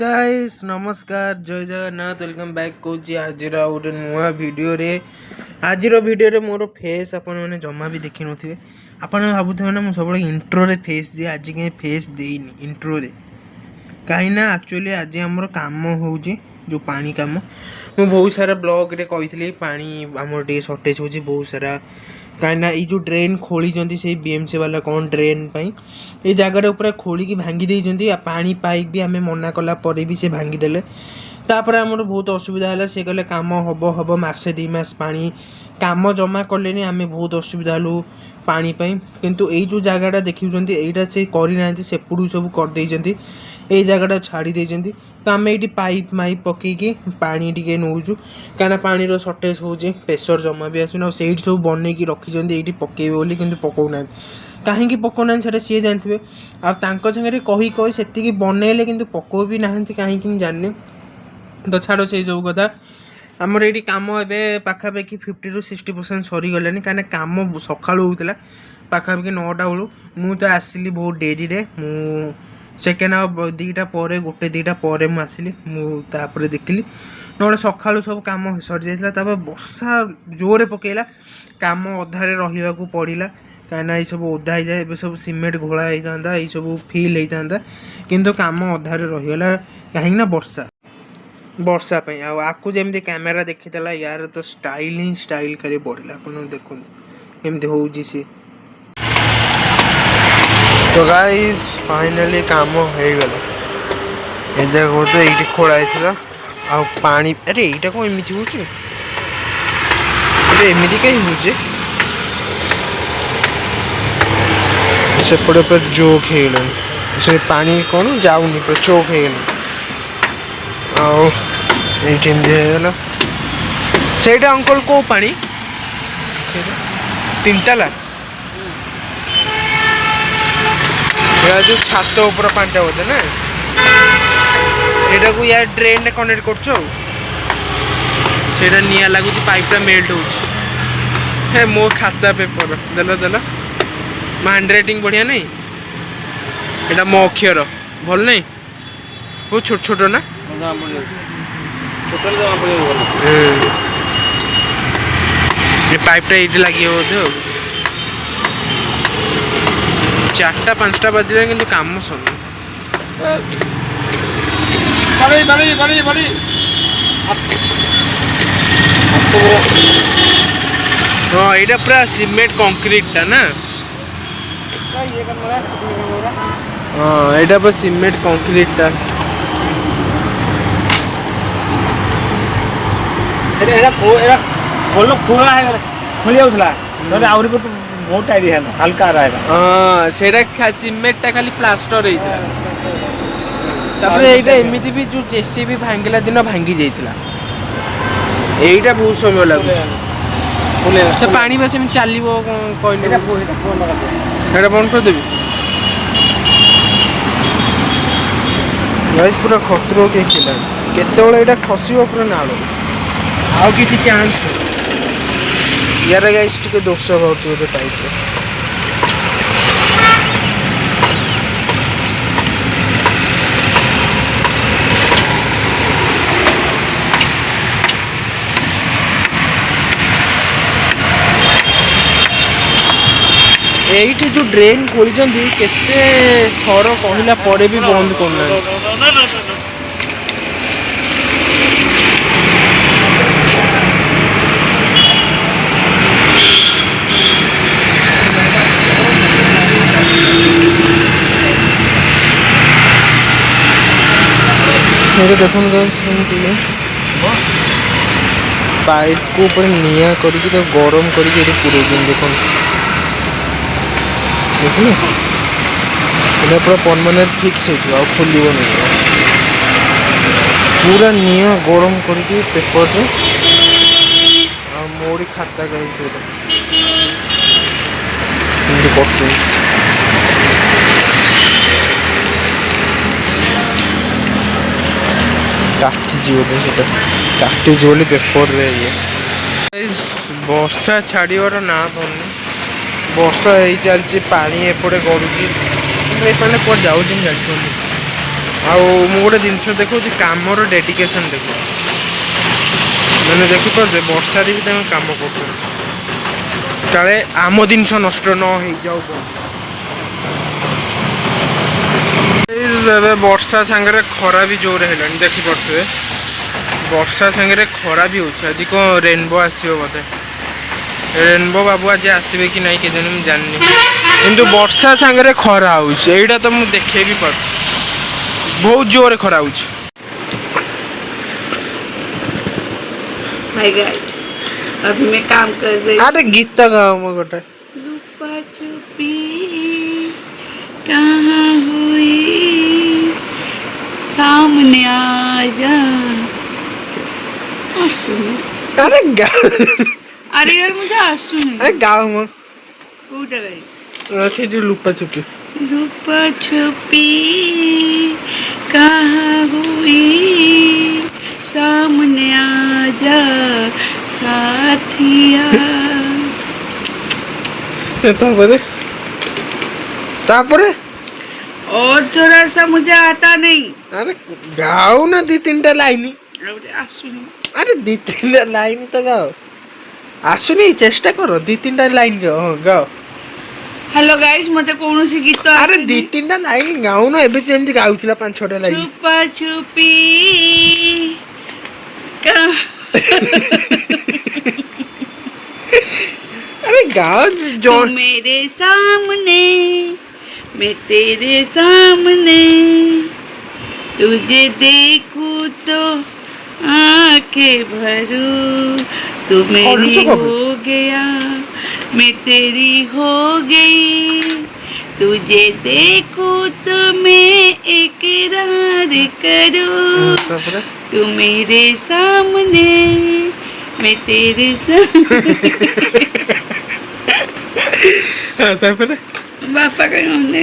Guys नमस्कार जय Jagannath welcome back Cauchy आज गोटे नुआ वीडियो रे आज वीडियो मोर फेस आपण मैंने जमा भी देखी नथिबे आपण भाबुथे ना मु सब इंट्रो रे फेस दिए आज कहीं फेस देनी इंट्रो रे कहीं ना एक्चुअली आज हमर काम होउची जो पानी काम मु बहुत सारा ब्लॉग रे कही पानी आमर टे शॉर्टेज होची बहुत सारा कहीं जो ड्रेन खोली से बीएमसी वाला कौन ड्रेन ये जगह ऊपर खोलिकी भांगी देइछंती पानी पाइप भी आम मना कला पर भी से भांगीदेले तापर आमर बहुत असुविधा है सी कहले काम हम हम मसे 2 मास पानी काम जमा कले आम बहुत असुविधा हलु पानी किंतु यही जो जगहटा देखुंत यहीटा से करना सेपटू सब करदे ये जगहटा छाड़ी देती तो आम ये पाइप माइप पकईकि पानी टी नौचु कहीं पानी सर्टेज हो प्रेसर जमा भी आसुना से सब बनई रखी ये पकेबे बोली कि पकाऊना कहीं पकाऊना से सी जानते आगे कही कही से बनइले कि पकाऊ भी ना कहीं जानी तो छाड़ से सब कथा आमर ये कम ए पाखापाखि 50 ରୁ 60% सरीगलानी कहीं कम सका होता पाखापाखि 9टा बेलू मुझे आसली बहुत डेरी रे मु सेकेंड हाफ 2टा पर गोटे 2टा पर मुझे मुझे देखिली ना सका सब कम सरी जाता वर्षा जोरे पकेला कम अधारे रहा पड़ा कहीं ये सब ओदा हो जाए सब सीमेंट घोड़ा होता ये सब फिल होता किंतु कम अधारे रहीगला कहीं वर्षा आपको जमी कैमेरा देखी यार तो स्टाइल ही स्टाइल खाली बढ़ला आप देखो एमती हो सी तो गाइस फाइनली काम हो गला ए जगह तो ये खोला आ पानी अरे यहाँ कौन एमती हो एमती कहीं हो सेपटे पूरा जोक हो से पानी कौन जाऊनी पूरा चौक हो गला से अंकल को पानी 3 ताला जो छात ऊपर पानी बोधे ना यहाँ को यार ड्रेन रे कनेक्ट कर निया लगुच पाइपटा मेल्ट हो मो खाता पेपर देल देल मो हैंड राइटिंग बढ़िया नहीं यहाँ मो अक्षर भल नहीं बहुत छोट छोट ना ये पाइपटा ये लगे बोधे 4टा 5टा बजले कि कम सर हाँ यहाँ पूरा सीमेंट कंक्रीटा ना हाँ यहाँ पूरा सीमेंट कंक्रीटा खोली जाऊला बहुत टाइट है हल्का रहेगा हाँ सेटा सीमेंटटा खाली प्लास्टर होता तापर एटा एमिति भी जो जेसीबी भांगिला दिन भांगी जाइतिला एटा बहुत समय लागुछ से पानी बस में चलिबो कहले एटा बंद कर देबी गाइस पूरा खतरो के खिला केतेबेले एटा खसिबो पूरा नालो आउ किछि चांस यार गाइस टिके दोष बाउछ बोधे पाइप रे एठी जो ड्रेन खोली केते थर कहला परे भी बंद करना देखो पाइप को ऊपर निया करके तो गरम करके पूरे देखो देखिए पूरा परमानेंट फिक्स हो खोल पूरा निया गरम करके पेपर रे मोरी खाता गई काटी पेपर रे ये वर्षा छाड़र ना पड़नी वर्षा हो चलती पानी एपटे गड़ुची कौन जाऊँ जानी आउ मु गोटे जिनस देखो कामर डेडिकेशन देखो मैंने देखिपे वर्षा भी काम कर काले आम जिनस नष्ट न हो जाऊ वर्षा सांगे खरा भी जोर है देखिपे वर्षा सांगे खरा भी हो आज कौन रेनबो आसो बोधे रेनबो बाबू आज आसवे कि नहीं के मुझे जाननी किंतु वर्षा सांगे खरा होटा तो मुझे देखे भी पार बहुत जोर खरा हो अभी मैं काम कर रही हूँ। अरे गीत गाओ मो गोटे लुका छुपी कहाँ हुई सामने आ जा अरे गा अरे यार मुझे आंसू अरे गाओ मो कोटा गई अच्छे जो लुपा छुपी लुका छुपी कहाँ हुई सामने आ जा साथिया तापरे और थोड़ा सा मुझे आता नहीं। अरे गाओ ना दी तीन लाइन अरे दी तीन लाइन तो गाओ आसुनी चेष्टा करो दी तीन लाइन गाओ हाँ गाओ हेलो गाइस मते कौन सी गीत तो अरे दी तीन लाइन गाओ ना एबे जेमती गाउथिला 5-6 लाइन छुपा छुपी अरे गाओ जो तू मेरे सामने मैं तेरे सामने तुझे देखूं तो आंखें भरूं तू मेरी हो गया मैं तेरी हो गई तुझे देखूं तो मैं इकरार करूं तू मेरे सामने मैं तेरे सामने बापा का होने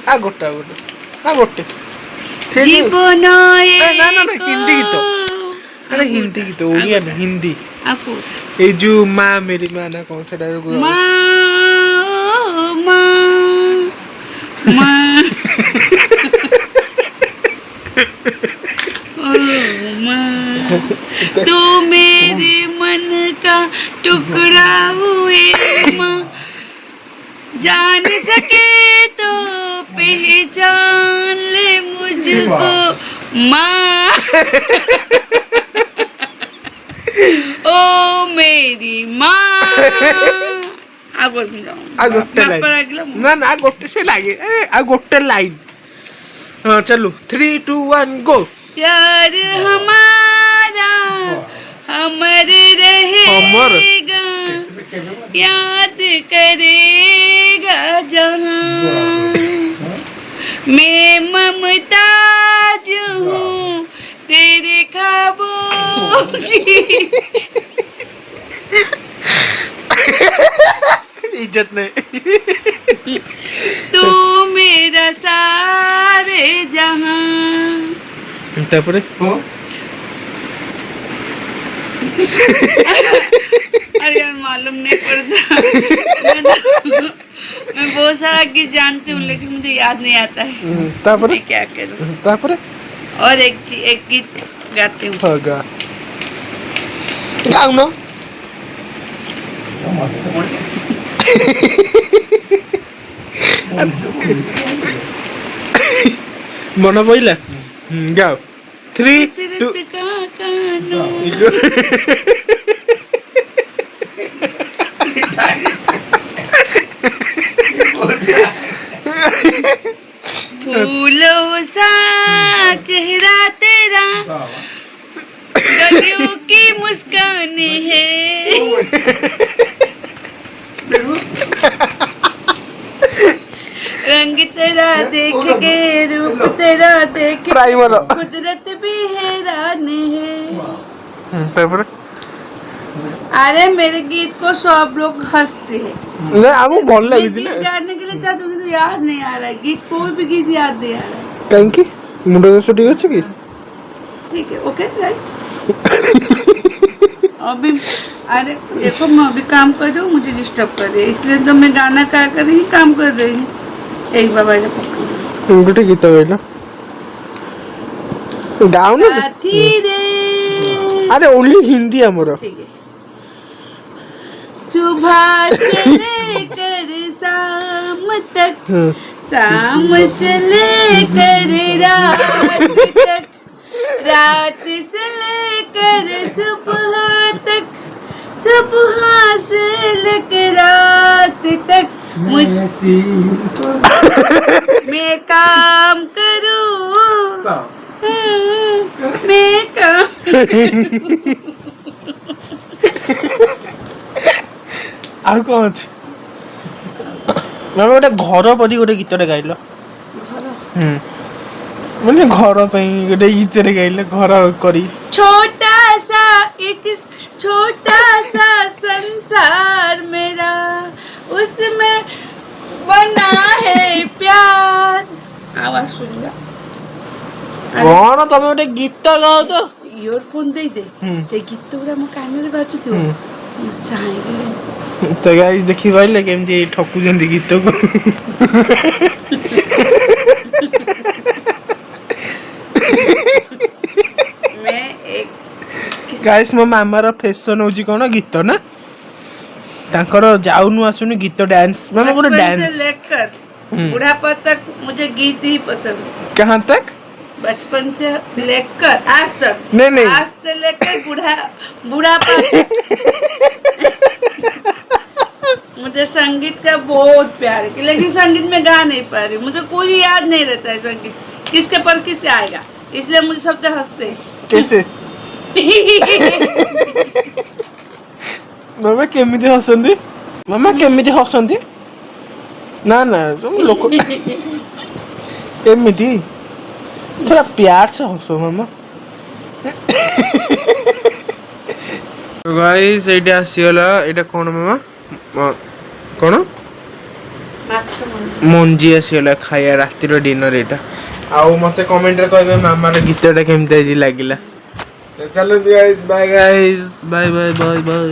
आ गोटे जीवन ना हिंदी गीत अरे हिंदी गीत ओडिया में हिंदी आपको ए जो माँ मेरी माँ ना कौन सा डायलॉग माँ तू मेरे मन का टुकड़ा हुए माँ जान सके तो पहचान ले मुझको माँ ओ मेरी माँ ना गोटे से लागे आ गोटे लाइन हाँ चलो 3, 2, 1 गो प्यार हमारा हमर रहेगा याद करेगा जहाँ मैं ममताज हूँ तेरे ख्वाबों की इज्जत नहीं तू मेरा सारे जहाँ तापरे अरे यार मालूम नहीं पड़ता मैं बहुत सारा गीत जानती हूँ लेकिन मुझे याद नहीं आता है तापरे मैं क्या करूँ तापरे और एक गीत गाती हूँ हाँ गा गाओ ना मन पइला गाओ 3, 2 फूलों सा चेहरा तेरा गलियों की मुस्कान है रंग तेरा देख के रूप तेरा देख कुदरत भी हैरान है अरे मेरे गीत को सब लोग हंसते हैं गीत गाने के लिए चाहते तो याद नहीं आ रहा है गीत कोई भी गीत याद नहीं आ रहा है कहीं की मुंडे दोस्त ठीक है कि ठीक है ओके राइट अभी अरे देखो मैं अभी काम कर रही हूँ मुझे डिस्टर्ब कर रही है इसलिए तो मैं गाना गा कर ही काम कर रही हूँ एक बाबा ने पकड़ गोटे गीत गाइल गाउन साथी रे। अरे ओनली हिंदी हमरो ठीक है। सुबह से लेकर शाम तक, शाम से लेकर रात तक, रात से लेकर सुबह तक, सुबह से लेकर रात तक मैं काम करूं, मैं काम ଆଉ କଣ ଅଛି ମାନେ ଗୋଟେ ଘର ପରି ଗୋଟେ ଗୀତଟେ ଗାଇଲ ମାନେ ଘର ପାଇଁ ଗୋଟେ ଗୀତଟେ ଗାଇଲେ ଘର କରି छोटा सा एक छोटा सा संसार मेरा, उसमें बना है प्यार। आवाज सुनिए। କଣ ତମେ ଗୋଟେ ଗୀତ ଗାଅ ତ ଇୟରଫୋନ୍ ଦେଇଦେ, ସେ ଗୀତ ଗୁଡ଼ା ମୋ କାନରେ ବାଜୁଥିବ, ମୁଁ ସାଇଁକି ତ ଗାଇସ୍ ଦେଖି ପାଇଲେ କେମିତି ଠକୁଛନ୍ତି ଗୀତକୁ ଗାଇସ୍ ମୋ ମାମାର ଫ୍ୟାସନ ହଉଛି କଣ ଗୀତ ନା ତାଙ୍କର ଯାଉନୁ ଆସୁନି गीत डांस मामा को डांस से लेकर बुढ़ापा तक मुझे गीत ही पसंद। कहाँ तक बचपन से लेकर आज तक नहीं आज से लेकर बुढ़ापा तक मुझे संगीत का बहुत प्यार है, लेकिन संगीत में गा नहीं पा रही, मुझे कोई याद नहीं रहता है संगीत किसके पर किससे आएगा, इसलिए मुझे सब हंसते हैं। कैसे मामा केमिति हसंदी मामा केमिति हसंदी ना ना सब लोग एमिति थोड़ा प्यार से हसो मामा गाइस एटा आसीगला एटा कोन मामा कोन मंजी आसीगला खाया रातिर डिनर एटा आउ मते कमेंट रे कहबे मामा रे गीतटा केमिति आजी लागिला चलो guys bye bye bye bye